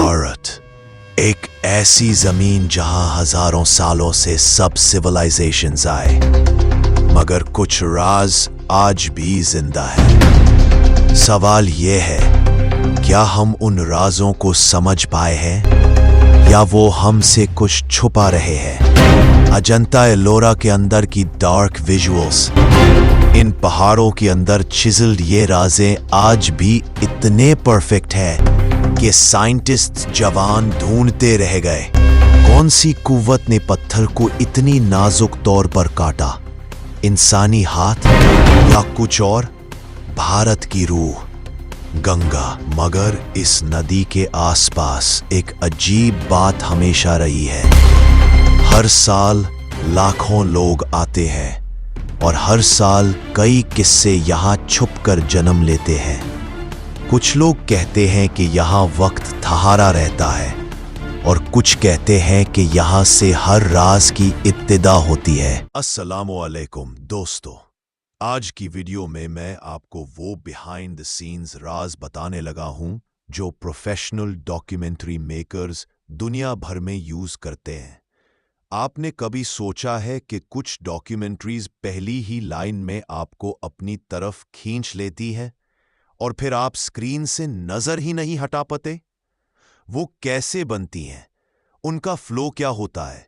भारत एक ऐसी जमीन जहां हजारों सालों से सब सिविलाइजेशंस आए, मगर कुछ राज आज भी जिंदा है। सवाल ये है, क्या हम उन राजों को समझ पाए हैं या वो हमसे कुछ छुपा रहे हैं? अजंता एलोरा के अंदर की डार्क विजुअल्स, इन पहाड़ों के अंदर चिजल्ड ये राजें आज भी इतने परफेक्ट है कि साइंटिस्ट जवान ढूंढते रह गए। कौन सी कुव्वत ने पत्थर को इतनी नाजुक तौर पर काटा? इंसानी हाथ या कुछ और? भारत की रूह गंगा। मगर इस नदी के आसपास एक अजीब बात हमेशा रही है। हर साल लाखों लोग आते हैं और हर साल कई किस्से यहां छुपकर जन्म लेते हैं। कुछ लोग कहते हैं कि यहां वक्त ठहरा रहता है और कुछ कहते हैं कि यहां से हर राज की इब्तिदा होती है। अस्सलामु अलैकुम दोस्तों, आज की वीडियो में मैं आपको वो बिहाइंड द सीन्स राज बताने लगा हूं जो प्रोफेशनल डॉक्यूमेंट्री मेकर्स दुनिया भर में यूज करते हैं। आपने कभी सोचा है कि कुछ डॉक्यूमेंट्रीज पहली ही लाइन में आपको अपनी तरफ खींच लेती है और फिर आप स्क्रीन से नजर ही नहीं हटा पाते? वो कैसे बनती हैं? उनका फ्लो क्या होता है?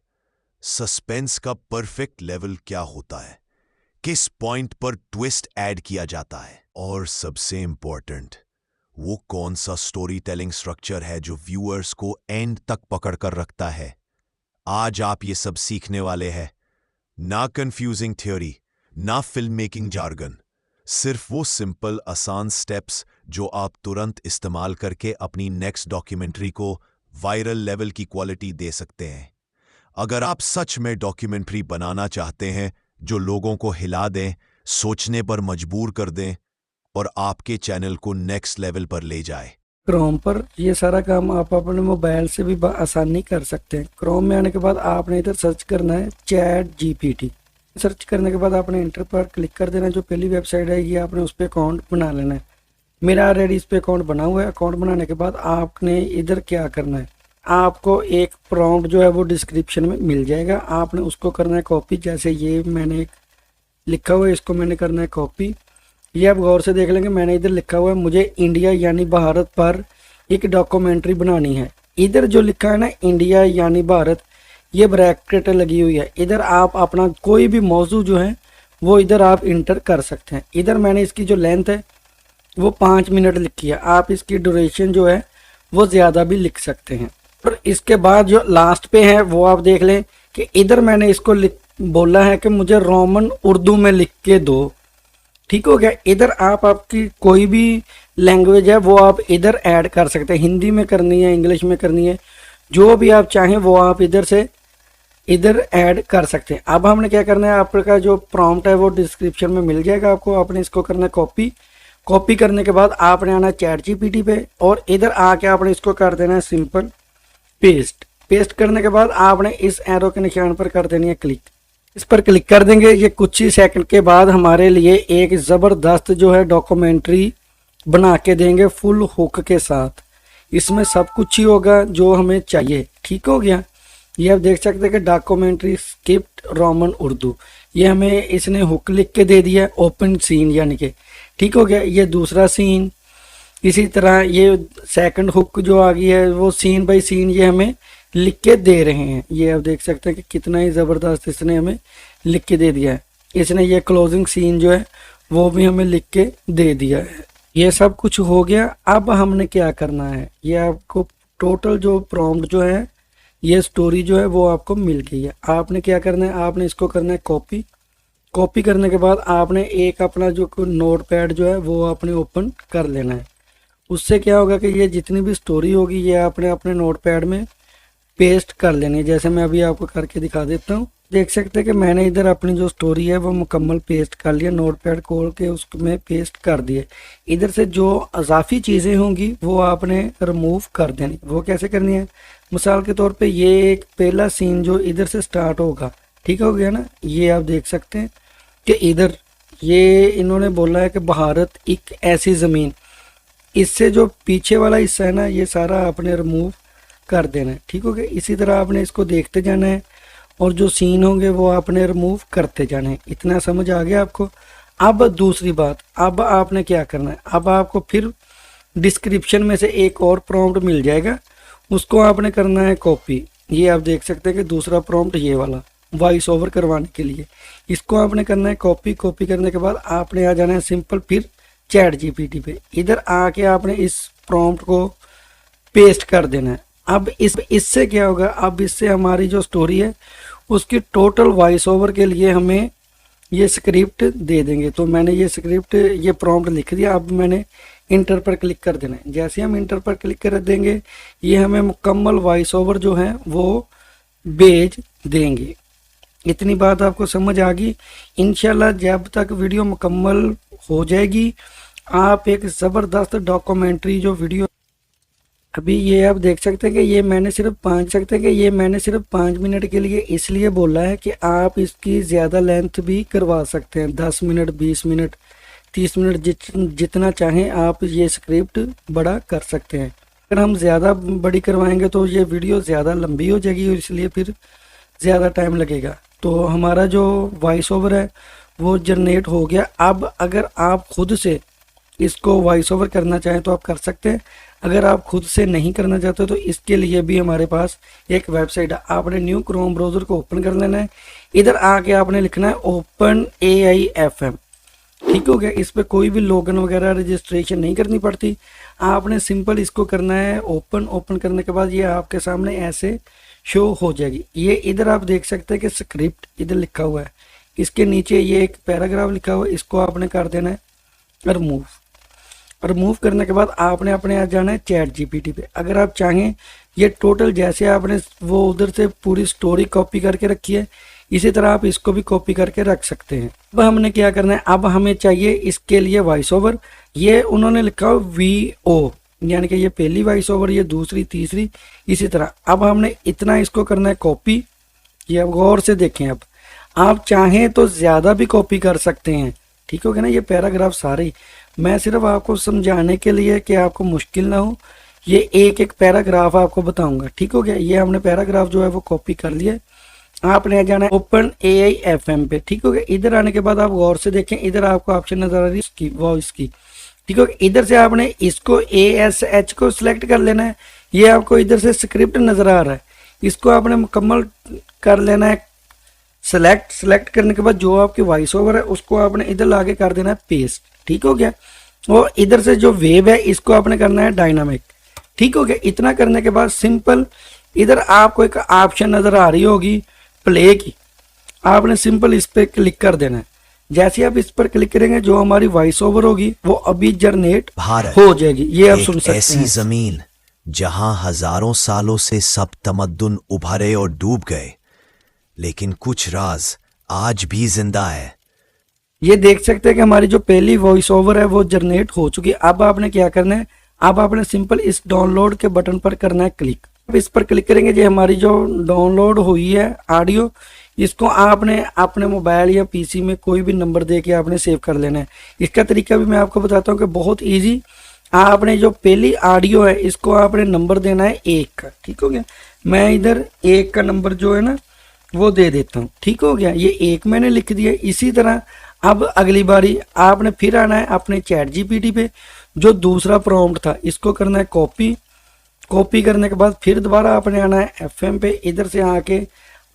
सस्पेंस का परफेक्ट लेवल क्या होता है? किस पॉइंट पर ट्विस्ट ऐड किया जाता है? और सबसे इंपॉर्टेंट, वो कौन सा स्टोरी टेलिंग स्ट्रक्चर है जो व्यूअर्स को एंड तक पकड़ कर रखता है? आज आप ये सब सीखने वाले हैं। ना कंफ्यूजिंग थ्योरी, ना फिल्म मेकिंग जार्गन, सिर्फ वो सिंपल आसान स्टेप्स जो आप तुरंत इस्तेमाल करके अपनी नेक्स्ट डॉक्यूमेंट्री को वायरल लेवल की क्वालिटी दे सकते हैं। अगर आप सच में डॉक्यूमेंट्री बनाना चाहते हैं जो लोगों को हिला दें, सोचने पर मजबूर कर दें और आपके चैनल को नेक्स्ट लेवल पर ले जाए, क्रोम पर ये सारा काम आप अपने मोबाइल से भी आसानी कर सकते हैं। क्रोम में आने के बाद आपने इधर सर्च करना है चैट जीपीटी। सर्च करने के बाद आपने इंटर पर क्लिक कर देना। जो पहली वेबसाइट आएगी आपने उस पर अकाउंट बना लेना है। मेरा ऑलरेडी इस पर अकाउंट बना हुआ है। अकाउंट बनाने के बाद आपने इधर क्या करना है, आपको एक प्रॉम्प्ट जो है वो डिस्क्रिप्शन में मिल जाएगा। आपने उसको करना है कॉपी। जैसे ये मैंने लिखा हुआ है, इसको मैंने करना है कॉपी। ये आप गौर से देख लेंगे, मैंने इधर लिखा हुआ है मुझे इंडिया यानी भारत पर एक डॉक्यूमेंट्री बनानी है। इधर जो लिखा है ना इंडिया यानी भारत, ये ब्रैकेट लगी हुई है। इधर आप अपना कोई भी मौजू जो है वो इधर आप इंटर कर सकते हैं। इधर मैंने इसकी जो लेंथ है वो 5 मिनट लिखी है। आप इसकी ड्यूरेशन जो है वो ज़्यादा भी लिख सकते हैं। और इसके बाद जो लास्ट पे है वो आप देख लें कि इधर मैंने इसको बोला है कि मुझे रोमन उर्दू में लिख के दो। ठीक हो गया। इधर आप आपकी कोई भी लैंग्वेज है वो आप इधर ऐड कर सकते हैं। हिंदी में करनी है, इंग्लिश में करनी है, जो भी आप चाहें वो आप इधर से इधर ऐड कर सकते हैं। अब हमने क्या करना है, आपका जो प्रॉम्प्ट है वो डिस्क्रिप्शन में मिल जाएगा आपको। आपने इसको करना है कॉपी। कॉपी करने के बाद आपने आना चैट जीपीटी पे और इधर आके आपने इसको कर देना है सिंपल पेस्ट। पेस्ट करने के बाद आपने इस एरो के निशान पर कर देनी है क्लिक। इस पर क्लिक कर देंगे। ये कुछ ही सेकंड के बाद हमारे लिए एक ज़बरदस्त जो है डॉक्यूमेंट्री बना के देंगे फुल हुक के साथ। इसमें सब कुछ ही होगा जो हमें चाहिए। ठीक हो गया। ये आप देख सकते हैं कि डॉक्यूमेंट्री स्क्रिप्ट रोमन उर्दू, ये हमें इसने हुक लिख के दे दिया, ओपन सीन यानी कि। ठीक हो गया। ये दूसरा सीन, इसी तरह ये सेकंड हुक जो आ गई है वो सीन बाय सीन ये हमें लिख के दे रहे हैं। ये आप देख सकते हैं कि कितना ही ज़बरदस्त इसने हमें लिख के दे दिया है। इसने ये क्लोजिंग सीन जो है वो भी हमें लिख के दे दिया है। ये सब कुछ हो गया। अब हमने क्या करना है, ये आपको टोटल जो प्रॉम्प्ट जो है, ये स्टोरी जो है वो आपको मिल गई है। आपने क्या करना है, आपने इसको करना है कॉपी। कॉपी करने के बाद आपने एक अपना जो नोट पैड जो है वो आपने ओपन कर लेना है। उससे क्या होगा कि ये जितनी भी स्टोरी होगी ये आपने अपने नोट पैड में पेस्ट कर लेनी है। जैसे मैं अभी आपको करके दिखा देता हूँ। देख सकते हैं कि मैंने इधर अपनी जो स्टोरी है वो मुकम्मल पेस्ट कर लिया। नोट पैड खोल के उसमें पेस्ट कर दिए। इधर से जो अजाफी चीज़ें होंगी वो आपने रिमूव कर देनी। वो कैसे करनी है, मिसाल के तौर पे ये एक पहला सीन जो इधर से स्टार्ट होगा, ठीक हो गया ना। ये आप देख सकते हैं कि इधर ये इन्होंने बोला है कि भारत एक ऐसी ज़मीन, इससे जो पीछे वाला हिस्सा है ना ये सारा आपने रिमूव कर देना है। ठीक हो गया। इसी तरह आपने इसको देखते जाना है और जो सीन होंगे वो आपने रिमूव करते जाना है। इतना समझ आ गया आपको। अब दूसरी बात, अब आपने क्या करना है, अब आपको फिर डिस्क्रिप्शन में से एक और प्रॉम्प्ट मिल जाएगा, उसको आपने करना है कॉपी। ये आप देख सकते हैं कि दूसरा प्रॉम्प्ट ये वाला वॉइस ओवर करवाने के लिए, इसको आपने करना है कॉपी। कॉपी करने के बाद आपने आ जाना है सिंपल फिर चैट जीपीटी पे। इधर आके आपने इस प्रॉम्प्ट को पेस्ट कर देना है। अब इससे क्या होगा, अब इससे हमारी जो स्टोरी है उसकी टोटल वॉइस ओवर के लिए हमें ये स्क्रिप्ट दे देंगे। तो मैंने ये स्क्रिप्ट, ये प्रॉम्प्ट लिख दिया। अब मैंने इंटर पर क्लिक कर देना है। जैसे हम इंटर पर क्लिक कर देंगे ये हमें मुकम्मल वॉइस ओवर जो है वो भेज देंगे। इतनी बात आपको समझ आ गई। इंशाल्लाह जब तक वीडियो मुकम्मल हो जाएगी आप एक ज़बरदस्त डॉक्यूमेंट्री जो वीडियो, अभी ये आप देख सकते हैं कि ये मैंने सिर्फ 5 मिनट के लिए इसलिए बोला है कि आप इसकी ज़्यादा लेंथ भी करवा सकते हैं, 10 मिनट, 20 मिनट, 30 मिनट, जितना चाहें आप ये स्क्रिप्ट बड़ा कर सकते हैं। अगर हम ज़्यादा बड़ी करवाएंगे तो ये वीडियो ज़्यादा लंबी हो जाएगी और इसलिए फिर ज़्यादा टाइम लगेगा। तो हमारा जो वॉइस ओवर है वो जनरेट हो गया। अब अगर आप खुद से इसको वॉइस ओवर करना चाहें तो आप कर सकते हैं। अगर आप खुद से नहीं करना चाहते तो इसके लिए भी हमारे पास एक वेबसाइट है। आपने न्यू क्रोम ब्राउज़र को ओपन कर लेना है। इधर आके आपने लिखना है ओपन AI FM। ठीक हो गया। इस पर कोई भी लॉगिन वगैरह रजिस्ट्रेशन नहीं करनी पड़ती। आपने सिंपल इसको करना है ओपन। ओपन करने के बाद ये आपके सामने ऐसे शो हो जाएगी। ये इधर आप देख सकते हैं कि स्क्रिप्ट इधर लिखा हुआ है, इसके नीचे ये एक पैराग्राफ लिखा हुआ है, इसको आपने कर देना है रिमूव। रिमूव करने के बाद आपने अपने आ जाना है चैट जीपीटी पे। अगर आप चाहें ये टोटल जैसे आपने वो उधर से पूरी स्टोरी कॉपी करके रखी है इसी तरह आप इसको भी कॉपी करके रख सकते हैं। अब हमने क्या करना है, अब हमें चाहिए इसके लिए वॉइस ओवर। ये उन्होंने लिखा हो VO, यानी कि ये पहली वॉइस ओवर, ये दूसरी, तीसरी, इसी तरह। अब हमने इतना इसको करना है कॉपी। ये अब गौर से देखें, अब आप चाहें तो ज़्यादा भी कॉपी कर सकते हैं। ठीक हो गया ना। ये पैराग्राफ सारे मैं सिर्फ आपको समझाने के लिए कि आपको मुश्किल ना हो, ये एक एक पैराग्राफ आपको बताऊंगा। ठीक हो गया। ये हमने पैराग्राफ जो है वो कॉपी कर लिया। आपने आ जाना है ओपन AI FM पे। ठीक हो गया। इधर आने के बाद आप गौर से देखें, इधर आपको ऑप्शन नजर आ रही है इसकी वॉइस की। ठीक हो गया। इधर से आपने इसको ASH को सिलेक्ट कर लेना है। ये आपको इधर से स्क्रिप्ट नजर आ रहा है, इसको आपने मुकम्मल कर लेना है सेलेक्ट करने के बाद जो आपकी वॉइस ओवर है उसको आपने इधर लाके कर देना है पेस्ट। ठीक हो गया। और इधर से जो वेव है इसको आपने करना है डायनामिक। ठीक हो गया। इतना करने के बाद सिंपल इधर आपको एक ऑप्शन नजर आ रही होगी प्ले की, आपने सिंपल इस पर क्लिक कर देना है। जैसे आप इस पर क्लिक करेंगे जो हमारी वॉइस ओवर होगी वो अभी जनरेट हो जाएगी। ये आप सुन सकते हैं। ऐसी जमीन जहां हजारों सालों से सब तमद्दुन उभरे और डूब गए, लेकिन कुछ राज आज भी जिंदा है। ये देख सकते हैं कि हमारी जो पहली वॉइस ओवर है वो जनरेट हो चुकी है। अब आपने क्या करना है, अब आपने सिंपल इस डाउनलोड के बटन पर करना है क्लिक। अब इस पर क्लिक करेंगे जो हमारी जो डाउनलोड हुई है ऑडियो, इसको आपने अपने मोबाइल या पीसी में कोई भी नंबर दे के आपने सेव कर लेना है। इसका तरीका भी मैं आपको बताता हूँ कि बहुत ईजी। आपने जो पहली ऑडियो है इसको आपने नंबर देना है 1 का। ठीक हो गया। मैं इधर 1 का नंबर जो है ना वो दे देता हूँ। ठीक हो गया। ये 1 मैंने लिख दिया। इसी तरह अब अगली बारी आपने फिर आना है अपने चैट जीपीटी पे, जो दूसरा प्रॉम्प्ट था इसको करना है कॉपी। कॉपी करने के बाद फिर दोबारा आपने आना है FM पे। इधर से आके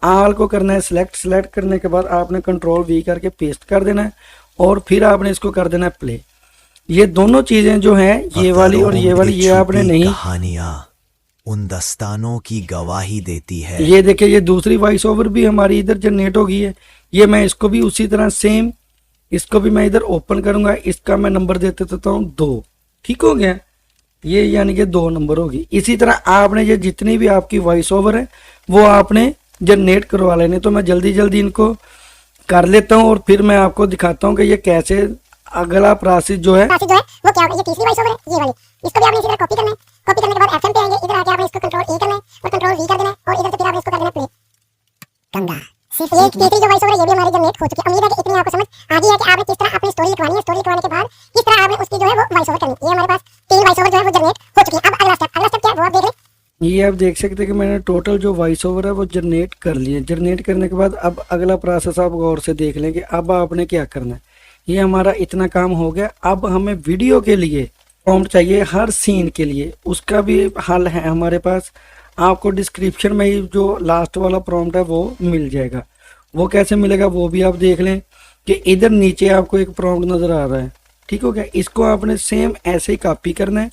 आल को करना है सेलेक्ट करने के बाद आपने Ctrl+V करके पेस्ट कर देना है और फिर आपने इसको कर देना है प्ले। ये दोनों चीजें जो हैं ये वाली और ये वाली, ये आपने नहीं, कहानियां उन दस्तानों की गवाही देती है। ये देखिए ये दूसरी वॉइस ओवर भी हमारी इधर जनरेट हो गई है। ये मैं इसको भी उसी तरह सेम, इसको भी मैं इधर ओपन करूंगा। इसका मैं नंबर दे देता हूँ 2। ठीक हो गया। ये यानी कि 2 नंबर होगी। इसी तरह आपने ये जितनी भी आपकी वॉइस ओवर है वो आपने जनरेट करवा लेने। तो मैं जल्दी इनको कर लेता हूँ और फिर मैं आपको दिखाता हूँ कि ये कैसे अगला प्रोसेस जो है वो क्या होगा। ये तीसरी वॉइस ओवर है ये वाली, इसको भी आपने इसी तरह कॉपी करना है। कॉपी करने के बाद FM पे आएंगे, इधर आके आपने इसको Ctrl+A करना है और Ctrl+V कर देना है और इधर से फिर आपने इसको कर देना प्ले। गंगा ये तीसरी जो वॉइस ओवर है ये भी हमारी जनरेट हो चुकी है। उम्मीद है कि इतनी आपको समझ आ गई है कि आपने किस तरह अपनी स्टोरी लिखवानी है। स्टोरी लिखवाने के बाद किस तरह आपने उसकी जो है वो वॉइस ओवर करनी है। ये हमारे पास 3 वॉइस ओवर जो है वो जनरेट हो चुकी है। अब अगला स्टेप क्या है वो आप देख लें। ये आप देख सकते हैं कि मैंने टोटल जो वॉइस ओवर है वो जनरेट कर लिए। जनरेट करने के बाद अब अगला प्रोसेस आप गौर से देख लें कि अब आपने क्या करना है। ये हमारा इतना काम हो गया। अब हमें वीडियो के लिए प्रॉम्प्ट चाहिए, हर सीन के लिए। उसका भी हल है हमारे पास। आपको डिस्क्रिप्शन में ही जो लास्ट वाला प्रॉम्प्ट है वो मिल जाएगा। वो कैसे मिलेगा वो भी आप देख लें कि इधर नीचे आपको एक प्रॉम्प्ट नज़र आ रहा है, ठीक हो गया। इसको आपने सेम ऐसे ही कॉपी करना है।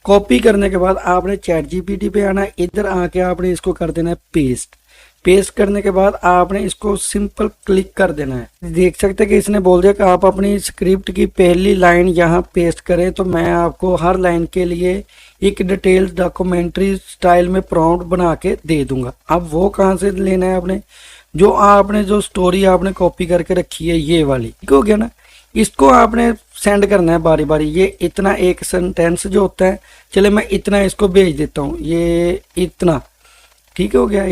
कॉपी करने के बाद आपने चैट जीपीटी पे आना है। इधर आके आपने इसको कर देना है पेस्ट। पेस्ट करने के बाद आपने इसको सिंपल क्लिक कर देना है। देख सकते हैं कि इसने बोल दिया कि आप अपनी स्क्रिप्ट की पहली लाइन यहाँ पेस्ट करें। तो मैं आपको हर लाइन के लिए एक डिटेल डॉक्यूमेंट्री स्टाइल में प्रॉम्प्ट बना के दे दूंगा। अब वो कहाँ से लेना है आपने, जो आपने जो स्टोरी आपने कॉपी करके रखी है ये वाली, ठीक हो गया ना। इसको आपने सेंड करना है बारी बारी। ये इतना एक सेंटेंस जो होता है, चले मैं इतना इसको भेज देता हूँ, ये इतना, ठीक हो गया।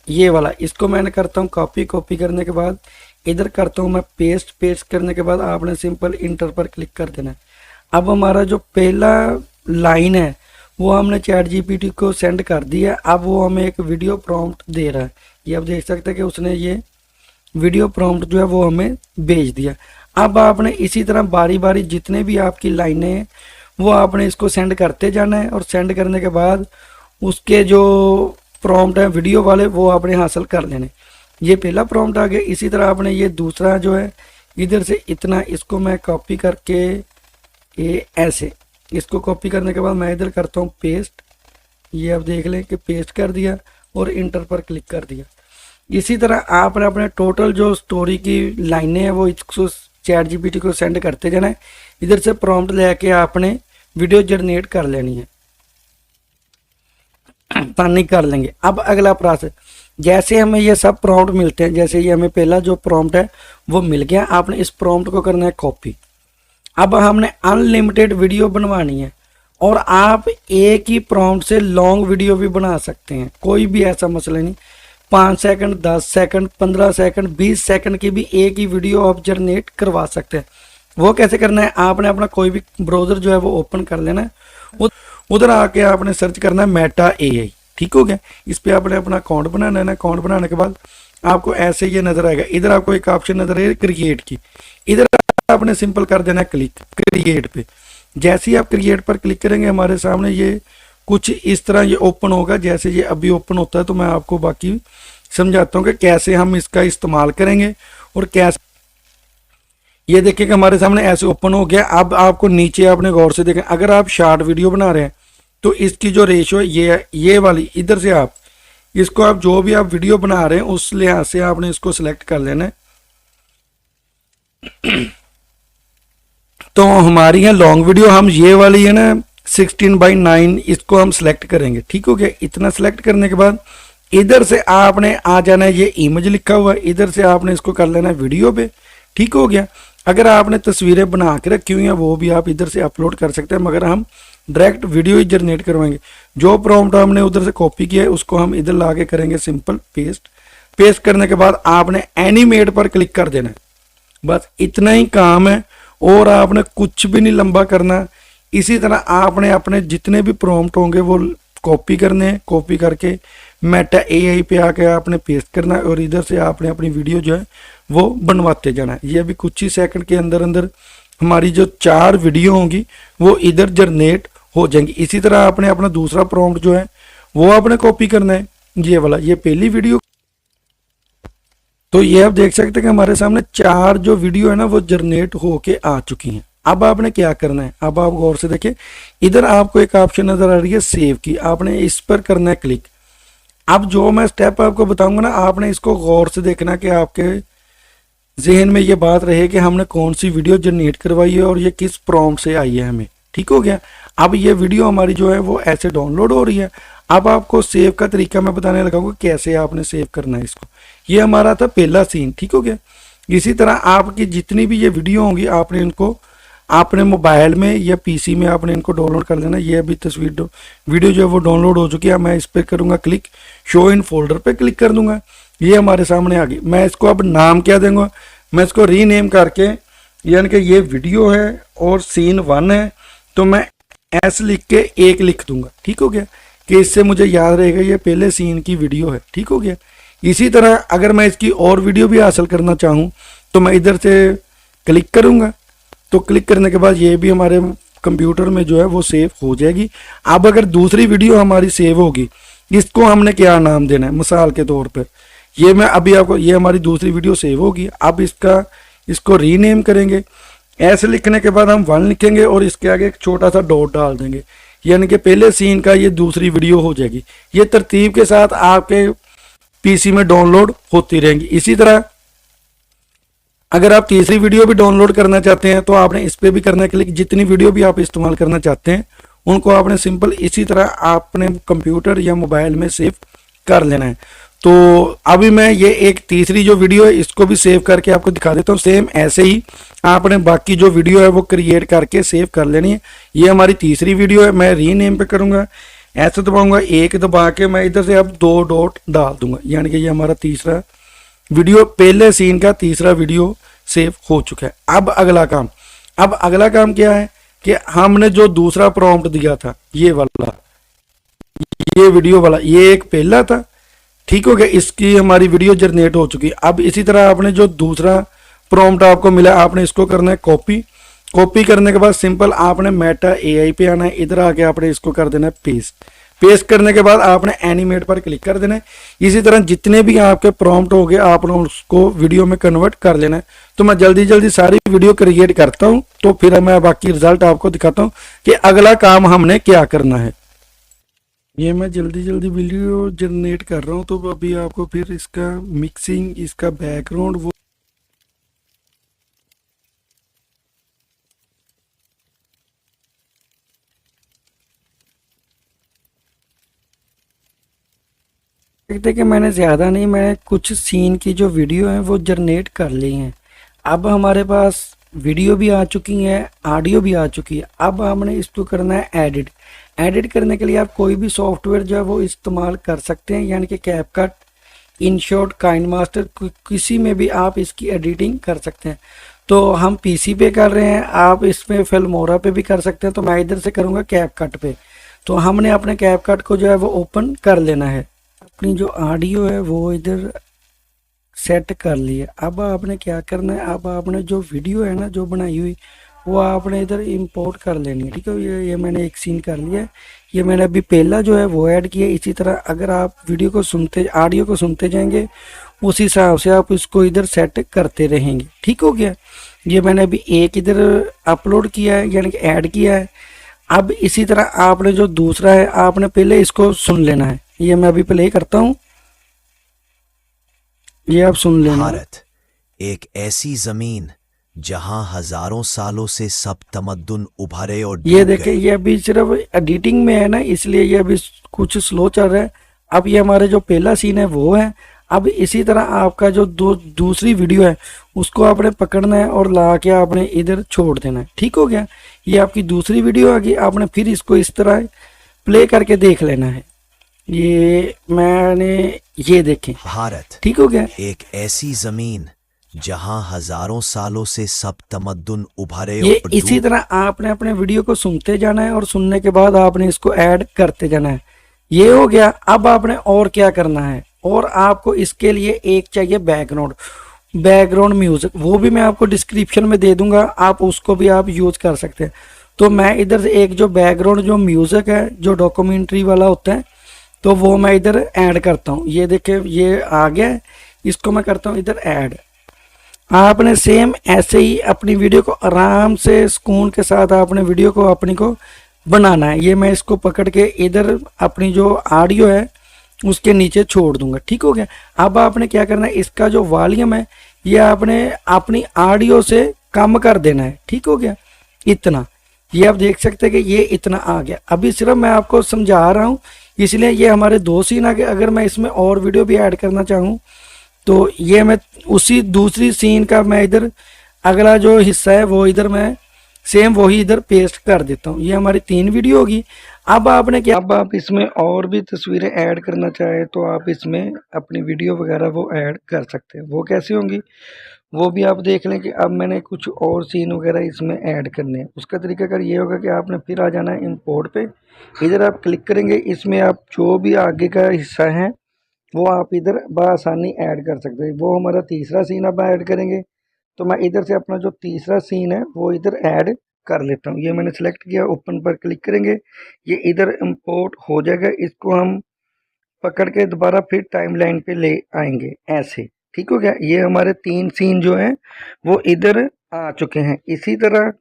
ये वाला इसको मैंने करता हूँ कॉपी। कॉपी करने के बाद इधर करता हूँ मैं पेस्ट। पेस्ट करने के बाद आपने सिंपल इंटर पर क्लिक कर देना है। अब हमारा जो पहला लाइन है वो हमने चैट जीपीटी को सेंड कर दिया। अब वो हमें एक वीडियो प्रॉम्प्ट दे रहा है। ये आप देख सकते हैं कि उसने ये वीडियो प्रॉम्प्ट जो है वो हमें भेज दिया। अब आपने इसी तरह बारी बारी जितने भी आपकी लाइनें हैं वो आपने इसको सेंड करते जाना है। और सेंड करने के बाद उसके जो प्रॉम्प्ट है वीडियो वाले वो आपने हासिल कर लेने। ये पहला प्रॉम्प्ट आ गया। इसी तरह आपने ये दूसरा जो है इधर से इतना, इसको मैं कॉपी करके ये ऐसे, इसको कॉपी करने के बाद मैं इधर करता हूँ पेस्ट। ये आप देख लें कि पेस्ट कर दिया और इंटर पर क्लिक कर दिया। इसी तरह आपने अपने टोटल जो स्टोरी की लाइनें हैं वो इसको चैट जीपीटी को सेंड करते जाना है। इधर से प्रॉम्प्ट लेके आपने वीडियो जनरेट कर लेनी है, पानी कर लेंगे। अब अगला प्रोसेस, जैसे हमें ये सब प्रॉम्प्ट मिलते हैं, जैसे ये हमें पहला जो प्रॉम्प्ट है वो मिल गया, आपने इस प्रॉम्प्ट को करना है कॉपी। अब हमने अनलिमिटेड वीडियो बनवानी है और आप एक ही प्रॉम्प्ट से लॉन्ग वीडियो भी बना सकते हैं, कोई भी ऐसा मसला नहीं। 5 सेकंड, 10 सेकंड, 15 सेकंड, 20 सेकंड की भी एक ही वीडियो आप जनरेट करवा सकते हैं। वो कैसे करना है, आपने अपना कोई भी ब्राउजर जो है वो ओपन कर लेना है। उधर आके आपने सर्च करना है मेटा एआई, ठीक हो गया। इस पर आपने अपना अकाउंट बनाना है ना। अकाउंट बनाने के बाद आपको ऐसे ये नजर आएगा। इधर आपको एक ऑप्शन नजर आएगा क्रिएट की। इधर आपने सिंपल कर देना है क्लिक क्रिएट पे। जैसे ही आप क्रिएट पर क्लिक करेंगे हमारे सामने ये कुछ इस तरह ये ओपन होगा। जैसे ये अभी ओपन होता है तो मैं आपको बाकी समझाता हूँ कि कैसे हम इसका इस्तेमाल करेंगे और कैसे। ये देखिए कि हमारे सामने ऐसे ओपन हो गया। अब आपको नीचे आपने गौर से देखें, अगर आप शॉर्ट वीडियो बना रहे हैं तो इसकी जो रेशियो है ये वाली, इधर से आप इसको आप जो भी आप वीडियो बना रहे हैं उस लिहाज से आपने इसको सिलेक्ट कर लेना है। तो हमारी है लॉन्ग वीडियो, हम ये वाली है ना 16:9 इसको हम सिलेक्ट करेंगे, ठीक हो गया। इतना सिलेक्ट करने के बाद इधर से आपने आ जाना है, ये इमेज लिखा हुआ है, इधर से आपने इसको कर लेना है वीडियो पे, ठीक हो गया। अगर आपने तस्वीरें बना के रखी हुई हैं वो भी आप इधर से अपलोड कर सकते हैं, मगर हम डायरेक्ट वीडियो ही जनरेट करवाएंगे। जो प्रॉम्प्ट हमने उधर से कॉपी किया है उसको हम इधर ला के करेंगे सिंपल पेस्ट। पेस्ट करने के बाद आपने एनिमेट पर क्लिक कर देना है। बस इतना ही काम है और आपने कुछ भी नहीं लंबा करना। इसी तरह आपने अपने जितने भी प्रॉम्प्ट होंगे वो कॉपी करने हैं। कॉपी करके मेटा एआई पे आके आपने पेस्ट करना है और इधर से आपने अपनी वीडियो जो है वो बनवाते जाना है। ये अभी कुछ ही सेकंड के अंदर अंदर हमारी जो 4 वीडियो होंगी वो इधर जनरेट हो जाएंगी। इसी तरह आपने अपना दूसरा प्रॉम्प्ट जो है वो आपने कॉपी करना है, ये वाला, ये पहली वीडियो। तो ये आप देख सकते हैं कि हमारे सामने 4 जो वीडियो है ना वो जनरेट होके आ चुकी हैं। अब आपने क्या करना है, अब आप गौर से देखिए, इधर आपको एक ऑप्शन नजर आ रही है सेव की, आपने इस पर करना है क्लिक। अब जो मैं स्टेप आपको बताऊंगा ना, आपने इसको गौर से देखना कि आपके जहन में ये बात रहे कि हमने कौन सी वीडियो जनरेट करवाई है और ये किस प्रॉम्प्ट से आई है हमें, ठीक हो गया। अब ये वीडियो हमारी जो है वो ऐसे डाउनलोड हो रही है। अब आपको सेव का तरीका मैं बताने लगाऊंगा कैसे आपने सेव करना है इसको। ये हमारा था पहला सीन, ठीक हो गया। इसी तरह आपकी जितनी भी ये वीडियो होंगी आपने इनको अपने मोबाइल में या पीसी में आपने इनको डाउनलोड कर लेना। ये अभी तस्वीर वीडियो जो है वो डाउनलोड हो चुकी है। मैं इस पर करूँगा क्लिक, शो इन फोल्डर पे क्लिक कर दूंगा, ये हमारे सामने आ गई। मैं इसको अब नाम क्या दूंगा, मैं इसको रीनेम करके, यानी कि ये वीडियो है और सीन 1 है तो मैं एस लिख के 1 लिख दूंगा, ठीक हो गया। कि इससे मुझे याद रहेगा ये पहले सीन की वीडियो है। ठीक हो गया। इसी तरह अगर मैं इसकी और वीडियो भी हासिल करना चाहूँ तो मैं इधर से क्लिक करूँगा, तो क्लिक करने के बाद ये भी हमारे कंप्यूटर में जो है वो सेव हो जाएगी। अब अगर दूसरी वीडियो हमारी सेव होगी, इसको हमने क्या नाम देना है, मिसाल के तौर पर ये मैं अभी आपको, ये हमारी दूसरी वीडियो सेव होगी। अब इसको रीनेम करेंगे। ऐसे लिखने के बाद हम 1 लिखेंगे और इसके आगे एक छोटा सा डॉट डाल देंगे, यानी कि पहले सीन का ये दूसरी वीडियो हो जाएगी। ये तरतीब के साथ आपके पीसी में डाउनलोड होती रहेंगी। इसी तरह अगर आप तीसरी वीडियो भी डाउनलोड करना चाहते हैं तो आपने इस पर भी करना के लिए जितनी वीडियो भी आप इस्तेमाल करना चाहते हैं उनको आपने सिंपल इसी तरह आपने कंप्यूटर या मोबाइल में सेव कर लेना है। तो अभी मैं ये एक तीसरी जो वीडियो है इसको भी सेव करके आपको दिखा देता हूँ। सेम ऐसे ही आपने बाकी जो वीडियो है वो क्रिएट करके सेव कर लेनी है। ये हमारी तीसरी वीडियो है। मैं रीनेम पे करूँगा, ऐसे दबाऊंगा, एक दबा के मैं इधर से अब 2 डॉट डाल दूंगा, यानी कि ये हमारा तीसरा वीडियो, पहले सीन का तीसरा वीडियो सेव हो चुका है। अब अगला काम क्या है कि हमने जो दूसरा प्रॉम्प्ट दिया था ये वाला, ये वीडियो वाला, ये एक पहला था। ठीक हो गया। इसकी हमारी वीडियो जनरेट हो चुकी है। अब इसी तरह आपने जो दूसरा प्रॉम्प्ट आपको मिला आपने इसको करना है कॉपी करने के बाद सिंपल आपने मेटा एआई पे आना है। इधर आके आपने इसको कर देना है पेस्ट करने के बाद आपने एनिमेट पर क्लिक कर देना है। इसी तरह जितने भी आपके प्रॉम्प्ट हो गए आपने उसको वीडियो में कन्वर्ट कर लेना है। तो मैं जल्दी सारी वीडियो क्रिएट करता हूँ, तो फिर मैं बाकी रिजल्ट आपको दिखाता हूँ कि अगला काम हमने क्या करना है। ये मैं जल्दी वीडियो जनरेट कर रहा हूँ, तो अभी आपको फिर इसका मिक्सिंग, इसका बैकग्राउंड वो देखते कि मैंने ज़्यादा नहीं, मैंने कुछ सीन की जो वीडियो है वो जनरेट कर ली हैं। अब हमारे पास वीडियो भी आ चुकी है, ऑडियो भी आ चुकी है। अब हमने इसको करना है एडिट करने के लिए आप कोई भी सॉफ्टवेयर जो है वो इस्तेमाल कर सकते हैं, यानी कि कैपकट, इनशॉट, काइनमास्टर, किसी में भी आप इसकी एडिटिंग कर सकते हैं। तो हम पीसी पे कर रहे हैं, आप इसमें फिल्मोरा पे भी कर सकते हैं। तो मैं इधर से करूँगा कैपकट पे। तो हमने अपने कैपकट को जो है वो ओपन कर लेना है। अपनी जो ऑडियो है वो इधर सेट कर लिया। अब आपने क्या करना है, अब आपने जो वीडियो है ना जो बनाई हुई वो आपने इधर इंपोर्ट कर लेनी है। ठीक है। ये मैंने एक सीन कर लिया है। ये मैंने अभी पहला जो है वो ऐड किया। इसी तरह अगर आप वीडियो को सुनते, ऑडियो को सुनते जाएंगे उस हिसाब से आप इसको इधर सेट करते रहेंगे। ठीक हो गया। ये मैंने अभी एक इधर अपलोड किया है, यानी कि ऐड किया है। अब इसी तरह आपने जो दूसरा है आपने पहले इसको सुन लेना है। ये मैं अभी प्ले करता हूँ, ये आप सुन लेना। भारत एक ऐसी जमीन जहां हजारों सालों से सब तमद्दुन उभरे और ये डूब देखे, गए। ये अभी सिर्फ एडिटिंग में है ना, इसलिए ये अभी कुछ स्लो चल रहा है। अब ये हमारे जो पहला सीन है वो है। अब इसी तरह आपका जो दूसरी वीडियो है उसको आपने पकड़ना है और ला के आपने इधर छोड़ देना है। ठीक हो गया। ये आपकी दूसरी वीडियो आ गई। आपने फिर इसको इस तरह प्ले करके देख लेना है। ये मैंने, ये देखें, भारत ठीक हो गया। एक ऐसी जमीन जहां हजारों सालों से सब तमद्दुन उभरे ये और इसी डूब। तरह आपने अपने वीडियो को सुनते जाना है और सुनने के बाद आपने इसको ऐड करते जाना है। ये हो गया। अब आपने और क्या करना है, और आपको इसके लिए एक चाहिए बैकग्राउंड म्यूजिक। वो भी मैं आपको डिस्क्रिप्शन में दे दूंगा, आप उसको भी आप यूज कर सकते हैं। तो मैं इधर से एक जो बैकग्राउंड जो म्यूजिक है जो डॉक्यूमेंट्री वाला होता है तो वो मैं इधर ऐड करता हूँ। ये देखिए ये आ गया है, इसको मैं करता हूँ इधर ऐड। आपने सेम ऐसे ही अपनी वीडियो को आराम से सुकून के साथ आपने वीडियो को अपनी को बनाना है। ये मैं इसको पकड़ के इधर अपनी जो ऑडियो है उसके नीचे छोड़ दूंगा। ठीक हो गया। अब आपने क्या करना है, इसका जो वॉल्यूम है ये आपने अपनी ऑडियो से कम कर देना है। ठीक हो गया। इतना, ये आप देख सकते हैं कि ये इतना आ गया। अभी सिर्फ मैं आपको समझा रहा हूँ, इसलिए ये हमारे 2 सीन आ गए। अगर मैं इसमें और वीडियो भी ऐड करना चाहूँ तो ये मैं उसी दूसरी सीन का मैं इधर अगला जो हिस्सा है वो इधर मैं सेम वही इधर पेस्ट कर देता हूँ। ये हमारी 3 वीडियो होगी। अब आपने क्या, अब आप इसमें और भी तस्वीरें ऐड करना चाहे तो आप इसमें अपनी वीडियो वगैरह वो ऐड कर सकते हैं। वो कैसे होंगी वो भी आप देख लें कि अब मैंने कुछ और सीन वगैरह इसमें ऐड करने हैं। उसका तरीकाकार ये होगा कि आपने फिर आ जाना है इंपोर्ट पे, इधर आप क्लिक करेंगे, इसमें आप जो भी आगे का हिस्सा है वो आप इधर बआसानी ऐड कर सकते हैं। वो हमारा तीसरा सीन अब ऐड करेंगे, तो मैं इधर से अपना जो तीसरा सीन है वो इधर ऐड कर लेता हूँ। ये मैंने सेलेक्ट किया, ओपन पर क्लिक करेंगे, ये इधर इंपोर्ट हो जाएगा। इसको हम पकड़ के दोबारा फिर टाइमलाइन पे ले आएंगे ऐसे, ठीक हो गया। ये हमारे 3 सीन जो हैं वो इधर आ चुके हैं। इसी तरह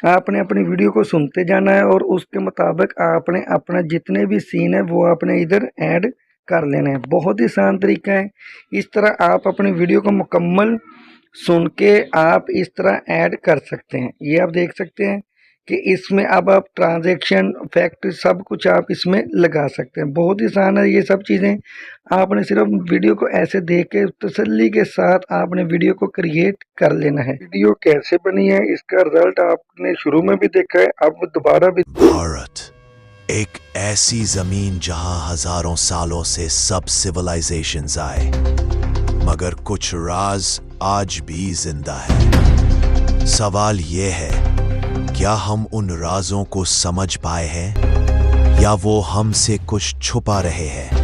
आपने अपनी वीडियो को सुनते जाना है और उसके मुताबिक आपने अपना जितने भी सीन है वो आपने इधर ऐड कर लेना है। बहुत ही आसान तरीका है। इस तरह आप अपनी वीडियो को मुकम्मल सुन के आप इस तरह ऐड कर सकते हैं। ये आप देख सकते हैं कि इसमें अब आप ट्रांजैक्शन फैक्ट सब कुछ आप इसमें लगा सकते हैं। बहुत ही आसान है ये सब चीज़ें। आपने सिर्फ वीडियो को ऐसे देख के तसल्ली के साथ आपने वीडियो को क्रिएट कर लेना है। वीडियो कैसे बनी है इसका रिजल्ट आपने शुरू में भी देखा है, अब दोबारा भी। भारत एक ऐसी जमीन जहां हजारों सालों से सब सिविलाइजेशंस आए, मगर कुछ राज आज भी जिंदा है। सवाल ये है, क्या हम उन राजों को समझ पाए हैं या वो हमसे कुछ छुपा रहे हैं?